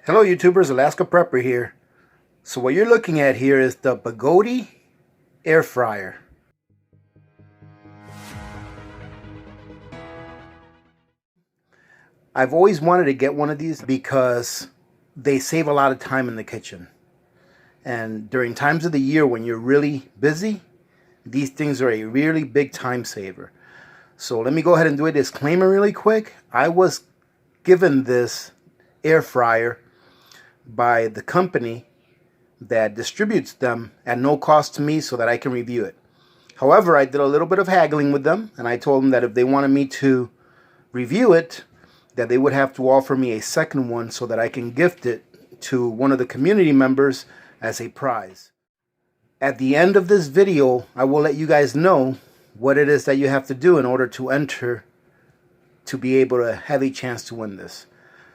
Hello YouTubers, Alaska Prepper here. So what you're looking at here is the Bagotte Air Fryer. I've always wanted to get one of these because they save a lot of time in the kitchen. And during times of the year when you're really busy, these things are a really big time saver. So let me go ahead and do a disclaimer really quick. I was given this air fryer by the company that distributes them at no cost to me so that I can review it. However, I did a little bit of haggling with them, and I told them that if they wanted me to review it, that they would have to offer me a second one so that I can gift it to one of the community members as a prize. At the end of this video, I will let you guys know what it is that you have to do in order to enter to be able to have a chance to win this.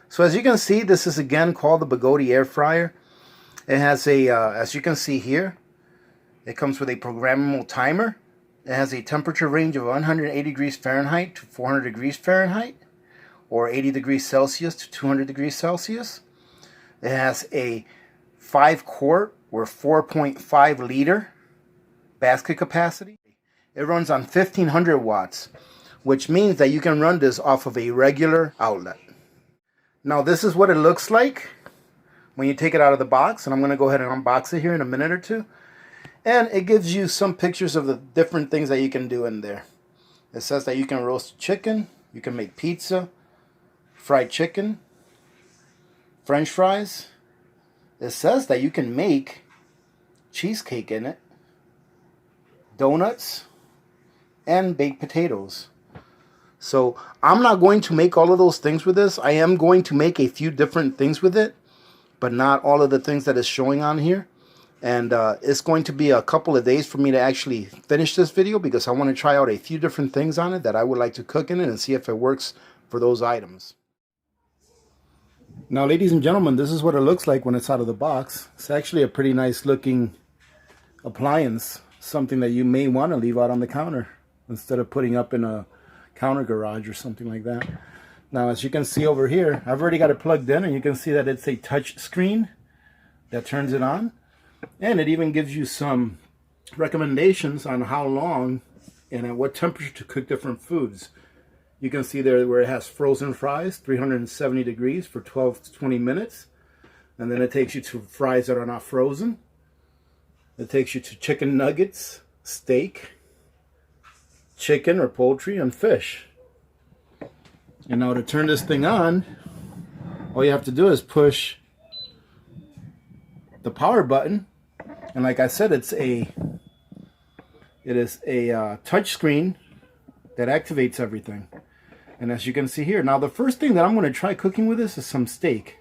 So as you can see, this is again called the Bagotte Air Fryer. It has a, as you can see here, it comes with a programmable timer. It has a temperature range of 180 degrees Fahrenheit to 400 degrees Fahrenheit, or 80 degrees Celsius to 200 degrees Celsius. It has a 5-quart or 4.5 liter basket capacity. It runs on 1500 watts, which means that you can run this off of a regular outlet. Now this is what it looks like when you take it out of the box, and I'm going to go ahead and unbox it here in a minute or two. And it gives you some pictures of the different things that you can do in there. It says that you can roast chicken, you can make pizza, fried chicken, French fries. It says that you can make cheesecake in it, donuts, and baked potatoes. So I'm not going to make all of those things with this. I am going to make a few different things with it, but not all of the things that is showing on here. And it's going to be a couple of days for me to actually finish this video because I want to try out a few different things on it that I would like to cook in it and see if it works for those items. Now, ladies and gentlemen, this is what it looks like when it's out of the box. It's actually a pretty nice looking appliance, something that you may want to leave out on the counter instead of putting up in a counter garage or something like that. Now, as you can see over here, I've already got it plugged in, and you can see that it's a touch screen that turns it on, and it even gives you some recommendations on how long and at what temperature to cook different foods. You can see there where it has frozen fries, 370 degrees for 12 to 20 minutes, and then it takes you to fries that are not frozen. It takes you to chicken nuggets, steak, chicken or poultry, and fish. And now to turn this thing on, all you have to do is push the power button, and like I said, it is a touch screen that activates everything. And as you can see here, now the first thing that I'm going to try cooking with this is some steak.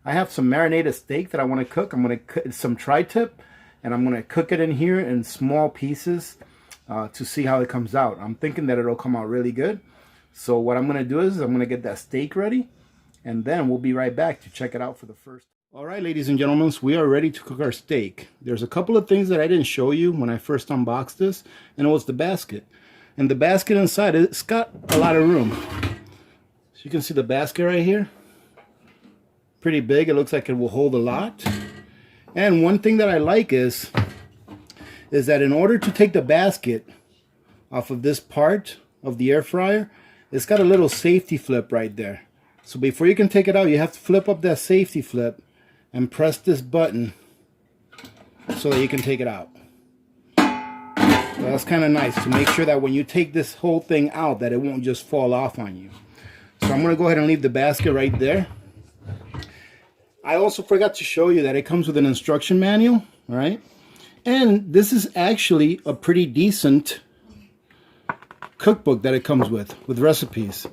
I have some marinated steak that I want to cook. I'm going to cook some tri-tip, and I'm going to cook it in here in small pieces to see how it comes out. I'm thinking that it'll come out really good. So what I'm going to do is I'm going to get that steak ready, and then we'll be right back to check it out for the first. All right, ladies and gentlemen, so we are ready to cook our steak. There's a couple of things that I didn't show you when I first unboxed this, and it was the basket. And the basket inside, it's got a lot of room. So you can see the basket right here. Pretty big. It looks like it will hold a lot. And one thing that I like is that in order to take the basket off of this part of the air fryer, it's got a little safety flip right there. So before you can take it out, you have to flip up that safety flip and press this button so that you can take it out. So that's kind of nice to make sure that when you take this whole thing out, that it won't just fall off on you. So I'm going to go ahead and leave the basket right there. I also forgot to show you that it comes with an instruction manual, all right? And this is actually a pretty decent cookbook that it comes with recipes.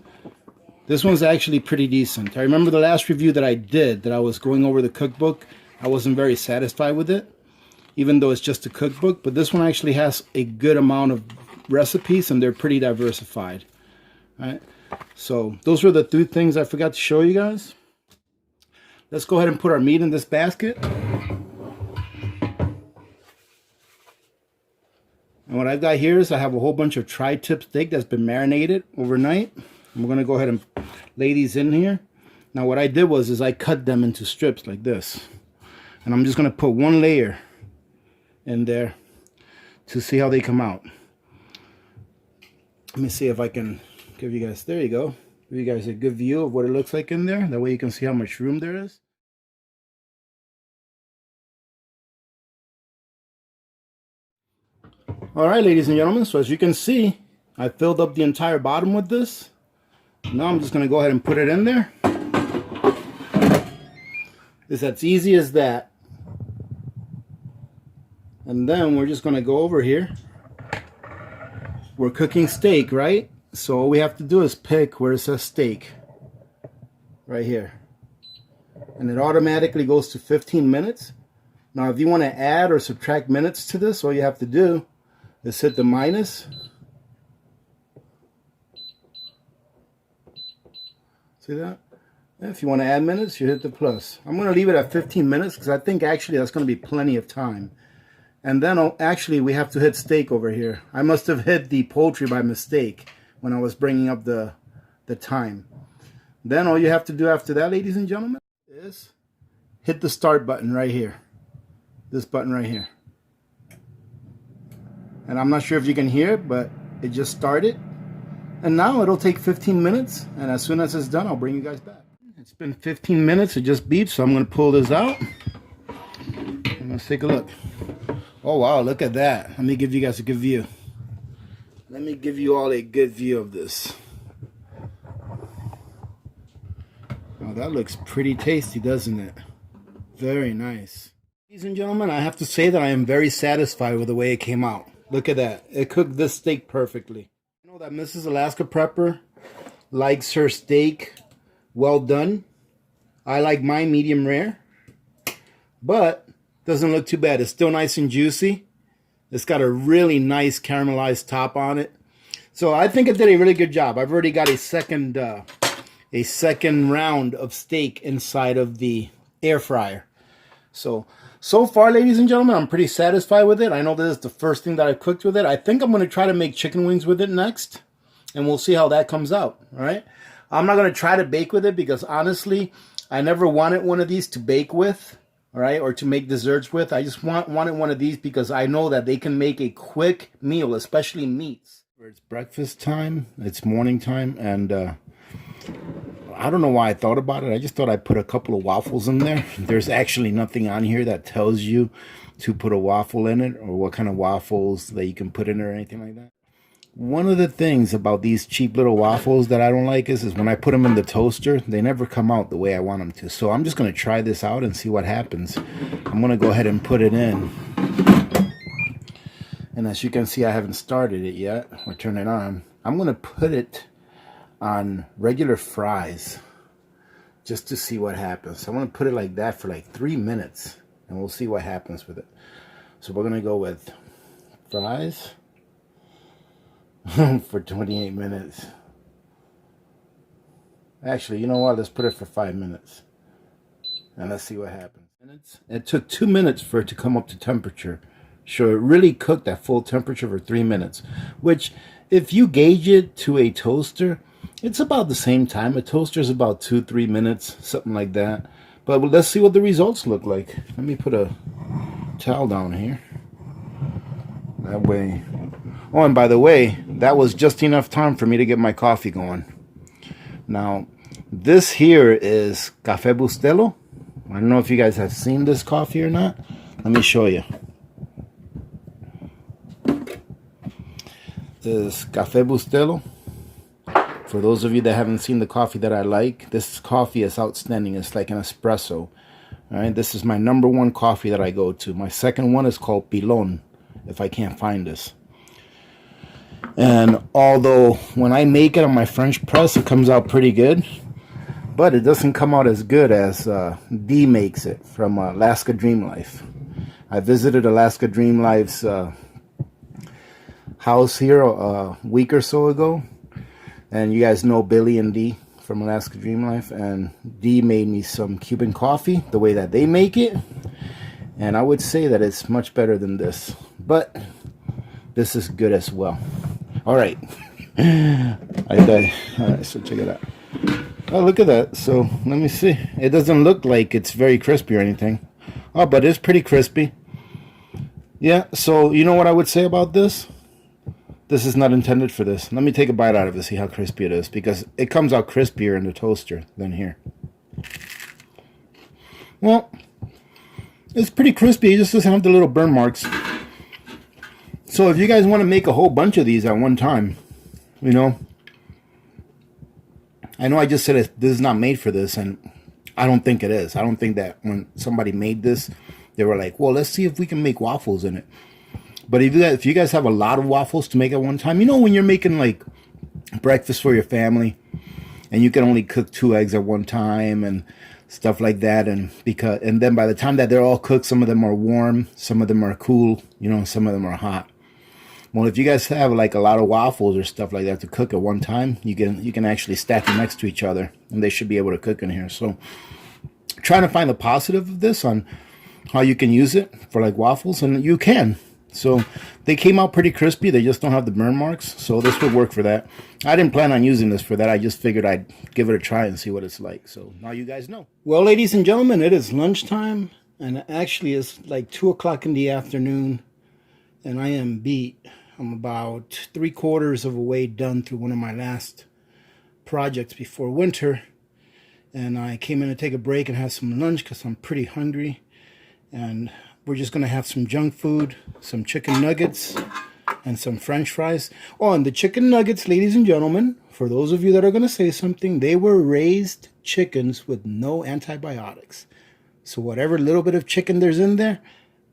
This one's actually pretty decent. I remember the last review that I did, that I was going over the cookbook. I wasn't very satisfied with it, even though it's just a cookbook. But this one actually has a good amount of recipes, and they're pretty diversified. All right. So those were the 2 things I forgot to show you guys. Let's go ahead and put our meat in this basket. And what I've got here is I have a whole bunch of tri-tip steak that's been marinated overnight. And we're going to go ahead and lay these in here. Now what I did was I cut them into strips like this. And I'm just going to put one layer in there to see how they come out. Let me see if I can give you guys, there you go. Give you guys a good view of what it looks like in there. That way you can see how much room there is. Alright, ladies and gentlemen, so as you can see, I filled up the entire bottom with this. Now I'm just going to go ahead and put it in there. It's as easy as that. And then we're just going to go over here. We're cooking steak, right? So all we have to do is pick where it says steak. Right here. And it automatically goes to 15 minutes. Now if you want to add or subtract minutes to this, all you have to do is hit the minus. See that? If you want to add minutes, you hit the plus. I'm going to leave it at 15 minutes because I think actually that's going to be plenty of time. And then actually we have to hit steak over here. I must have hit the poultry by mistake when I was bringing up the time. Then all you have to do after that, ladies and gentlemen, is hit the start button right here. This button right here. And I'm not sure if you can hear it, but it just started. And now it'll take 15 minutes. And as soon as it's done, I'll bring you guys back. It's been 15 minutes. It just beeped. So I'm going to pull this out. And let's take a look. Oh, wow. Look at that. Let me give you guys a good view. Let me give you all a good view of this. Oh, that looks pretty tasty, doesn't it? Very nice. Ladies and gentlemen, I have to say that I am very satisfied with the way it came out. Look at that. It cooked this steak perfectly. You know that Mrs. Alaska Prepper likes her steak well done. I like mine medium rare. But doesn't look too bad. It's still nice and juicy. It's got a really nice caramelized top on it. So I think it did a really good job. I've already got a second round of steak inside of the air fryer. So far, ladies and gentlemen, I'm pretty satisfied with it. I know this is the first thing that I've cooked with it. I think I'm going to try to make chicken wings with it next. And we'll see how that comes out. All right. I'm not going to try to bake with it because honestly, I never wanted one of these to bake with. All right. Or to make desserts with. I just wanted one of these because I know that they can make a quick meal, especially meats. It's breakfast time. It's morning time. And I don't know why I thought about it. I just thought I'd put a couple of waffles in there. There's actually nothing on here that tells you to put a waffle in it or what kind of waffles that you can put in it or anything like that. One of the things about these cheap little waffles that I don't like is when I put them in the toaster, they never come out the way I want them to. So I'm just going to try this out and see what happens. I'm going to go ahead and put it in. And as you can see, I haven't started it yet or turned it on. I'm going to put it on regular fries just to see what happens. I want to put it like that for like 3 minutes and we'll see what happens with it. So we're gonna go with fries for 28 minutes. Actually, you know what, let's put it for 5 minutes and let's see what happens. It took 2 minutes for it to come up to temperature. So it really cooked at full temperature for 3 minutes, which if you gauge it to a toaster, it's about the same time. A toaster is about 2-3 minutes, something like that. But let's see what the results look like. Let me put a towel down here. That way. Oh, and by the way, that was just enough time for me to get my coffee going. Now, this here is Café Bustelo. I don't know if you guys have seen this coffee or not. Let me show you. This is Café Bustelo. For those of you that haven't seen the coffee that I like, this coffee is outstanding. It's like an espresso. All right, this is my #1 coffee that I go to. My second one is called Pilon, if I can't find this. And although when I make it on my French press, it comes out pretty good, but it doesn't come out as good as D makes it from Alaska Dream Life. I visited Alaska Dream Life's house here a week or so ago. And you guys know Billy and Dee from Alaska Dream Life. And Dee made me some Cuban coffee, the way that they make it. And I would say that it's much better than this. But this is good as well. All right. All right, so check it out. Oh, look at that. So let me see. It doesn't look like it's very crispy or anything. Oh, but it's pretty crispy. Yeah, so you know what I would say about this? This is not intended for this. Let me take a bite out of it, see how crispy it is, because it comes out crispier in the toaster than here. Well, it's pretty crispy. It just doesn't have the little burn marks. So if you guys want to make a whole bunch of these at one time, you know, I know I just said this is not made for this, and I don't think it is. I don't think that when somebody made this, they were like, well, let's see if we can make waffles in it. But if you guys have a lot of waffles to make at one time, you know, when you're making like breakfast for your family and you can only cook 2 eggs at one time and stuff like that, and then by the time that they're all cooked, some of them are warm, some of them are cool, you know, some of them are hot. Well, if you guys have like a lot of waffles or stuff like that to cook at one time, you can actually stack them next to each other, and they should be able to cook in here. So, trying to find the positive of this on how you can use it for like waffles, and you can. So they came out pretty crispy. They just don't have the burn marks, so this would work for that. I didn't plan on using this for that. I just figured I'd give it a try and see what it's like. So now you guys know. Well, ladies and gentlemen, it is lunchtime, and actually it's like 2 o'clock in the afternoon, and I am beat. I'm about 3/4 of a way done through one of my last projects before winter, and I came in to take a break and have some lunch because I'm pretty hungry, and we're just going to have some junk food, some chicken nuggets, and some french fries. Oh, and the chicken nuggets, ladies and gentlemen, for those of you that are going to say something, they were raised chickens with no antibiotics. So whatever little bit of chicken there's in there,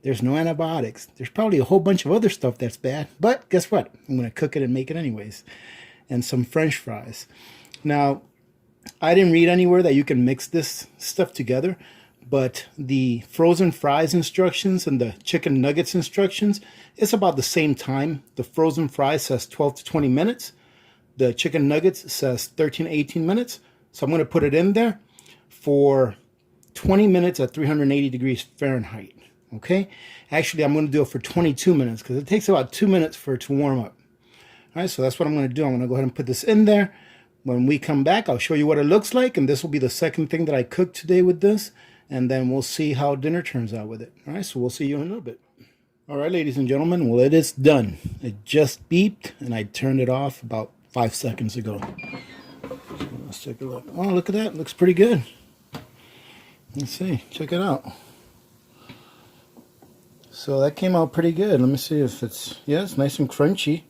there's no antibiotics. There's probably a whole bunch of other stuff that's bad, but guess what? I'm going to cook it and make it anyways. And some french fries. Now, I didn't read anywhere that you can mix this stuff together, but the frozen fries instructions and the chicken nuggets instructions, it's about the same time. The frozen fries says 12 to 20 minutes. The chicken nuggets says 13 to 18 minutes. So I'm going to put it in there for 20 minutes at 380 degrees Fahrenheit. Okay, actually I'm going to do it for 22 minutes because it takes about 2 minutes for it to warm up. All right, so that's what I'm going to do. I'm going to go ahead and put this in there. When we come back, I'll show you what it looks like, and this will be the second thing that I cooked today with this, and then we'll see how dinner turns out with it. All right, so we'll see you in a little bit. All right, ladies and gentlemen, well, it is done. It just beeped, and I turned it off about 5 seconds ago. So let's take a look. Oh, look at that. It looks pretty good. Let's see. Check it out. So that came out pretty good. Let me see if it's, yeah, it's nice and crunchy.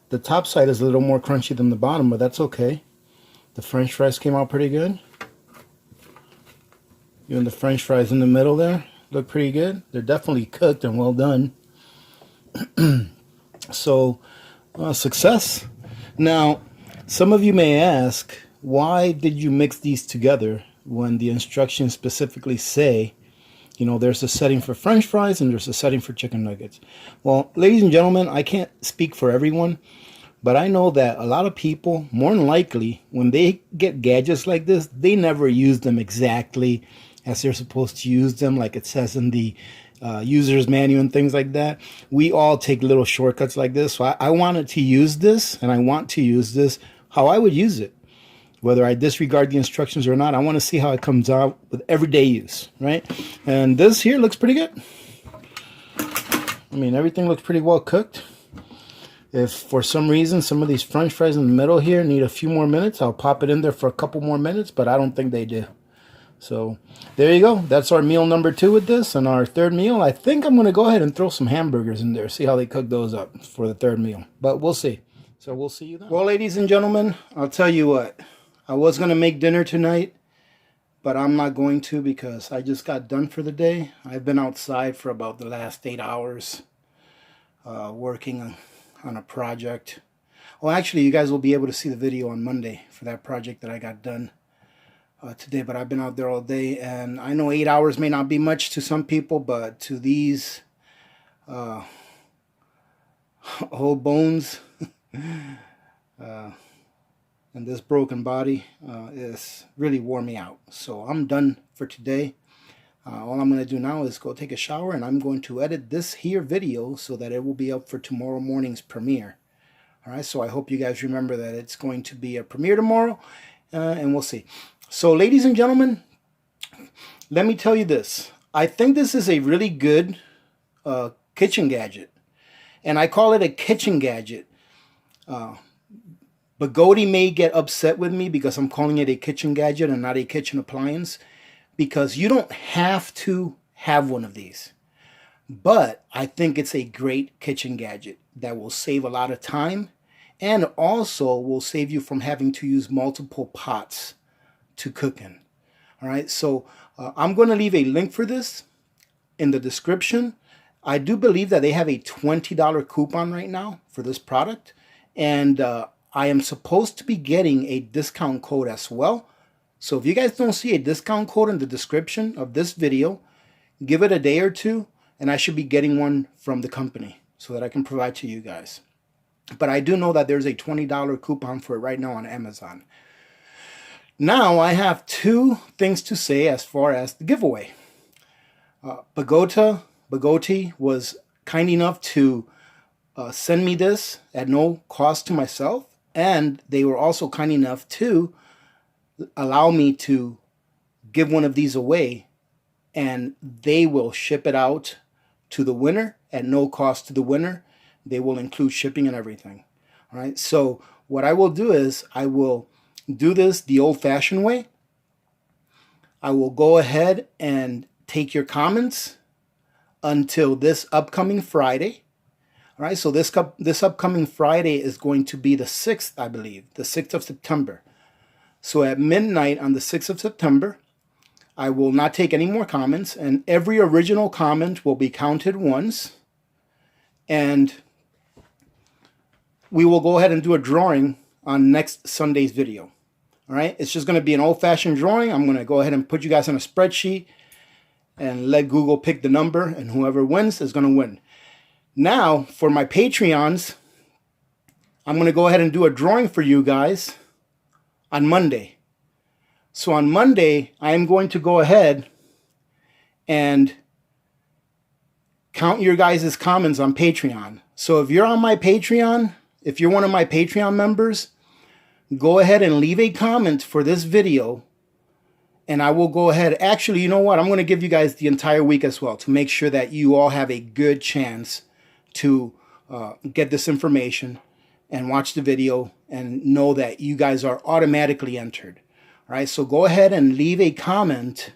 The top side is a little more crunchy than the bottom, but that's okay. The french fries came out pretty good. Even the french fries in the middle there look pretty good. They're definitely cooked and well done. So, success. Now, some of you may ask, why did you mix these together when the instructions specifically say, you know, there's a setting for french fries and there's a setting for chicken nuggets? Well, ladies and gentlemen, I can't speak for everyone, but I know that a lot of people, more than likely, when they get gadgets like this, they never use them exactly as they're supposed to use them, like it says in the user's manual and things like that. We all take little shortcuts like this. So I wanted to use this, and I want to use this how I would use it. Whether I disregard the instructions or not, I want to see how it comes out with everyday use, right? And this here looks pretty good. I mean, everything looks pretty well cooked. If for some reason some of these french fries in the middle here need a few more minutes, I'll pop it in there for a couple more minutes, but I don't think they do. So there you go. That's our meal number 2 with this. And our third meal, I think I'm going to go ahead and throw some hamburgers in there, see how they cook those up for the third meal. But we'll see. So we'll see you then. Well, ladies and gentlemen, I'll tell you what. I was going to make dinner tonight, but I'm not going to because I just got done for the day. I've been outside for about the last 8 hours working on a project. Well, actually, you guys will be able to see the video on Monday for that project that I got done today, but I've been out there all day, and I know 8 hours may not be much to some people, but to these old bones and this broken body is really wore me out. So I'm done for today. All I'm going to do now is go take a shower, and I'm going to edit this here video so that it will be up for tomorrow morning's premiere. All right, so I hope you guys remember that it's going to be a premiere tomorrow, and we'll see. So, ladies and gentlemen, let me tell you this. I think this is a really good kitchen gadget. And I call it a kitchen gadget. Bagotte may get upset with me because I'm calling it a kitchen gadget and not a kitchen appliance, because you don't have to have one of these. But I think it's a great kitchen gadget that will save a lot of time and also will save you from having to use multiple pots to cook in. All right, so I'm going to leave a link for this in the description. I do believe that they have a $20 coupon right now for this product, and I am supposed to be getting a discount code as well. So if you guys don't see a discount code in the description of this video, give it a day or two, and I should be getting one from the company so that I can provide to you guys. But I do know that there's a $20 coupon for it right now on Amazon. Now I have two things to say as far as the giveaway. Bagotte was kind enough to send me this at no cost to myself, and they were also kind enough to allow me to give one of these away, and they will ship it out to the winner at no cost to the winner. They will include shipping and everything. All right, so what I will do is I will do this the old-fashioned way. I will go ahead and take your comments until this upcoming Friday. All right, so this upcoming Friday is going to be the 6th, I believe, the 6th of September. So at midnight on the 6th of September, I will not take any more comments, and every original comment will be counted once, and we will go ahead and do a drawing on next Sunday's video. All right, it's just going to be an old-fashioned drawing. I'm going to go ahead and put you guys on a spreadsheet and let Google pick the number, and whoever wins is going to win. Now, for my Patreons, I'm going to go ahead and do a drawing for you guys on Monday. So on Monday, I am going to go ahead and count your guys' comments on Patreon. So if you're on my Patreon, if you're one of my Patreon members, go ahead and leave a comment for this video, and I will go ahead. Actually, you know what? I'm going to give you guys the entire week as well to make sure that you all have a good chance to get this information and watch the video and know that you guys are automatically entered. All right, so go ahead and leave a comment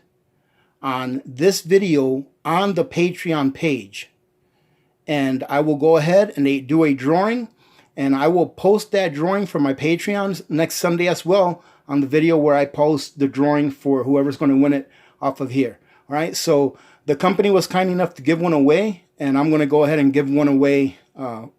on this video on the Patreon page, and I will go ahead and do a drawing, and I will post that drawing for my Patreons next Sunday as well on the video where I post the drawing for whoever's going to win it off of here. All right, so the company was kind enough to give one away, and I'm going to go ahead and give one away on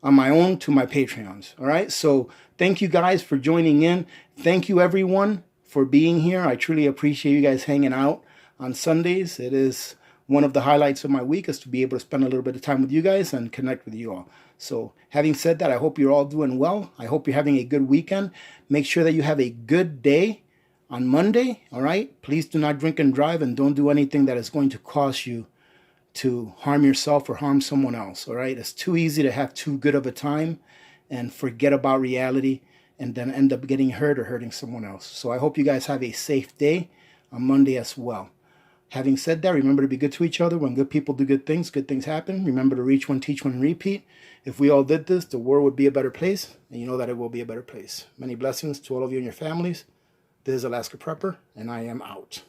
my own to my Patreons. All right, so thank you guys for joining in. Thank you everyone for being here. I truly appreciate you guys hanging out on Sundays. It is one of the highlights of my week, is to be able to spend a little bit of time with you guys and connect with you all. So having said that, I hope you're all doing well. I hope you're having a good weekend. Make sure that you have a good day on Monday. All right, please do not drink and drive, and don't do anything that is going to cause you to harm yourself or harm someone else. All right, it's too easy to have too good of a time and forget about reality and then end up getting hurt or hurting someone else. So I hope you guys have a safe day on Monday as well. Having said that, remember to be good to each other. When good people do good things happen. Remember to reach one, teach one, and repeat. If we all did this, the world would be a better place, and you know that it will be a better place. Many blessings to all of you and your families. This is Alaska Prepper, and I am out.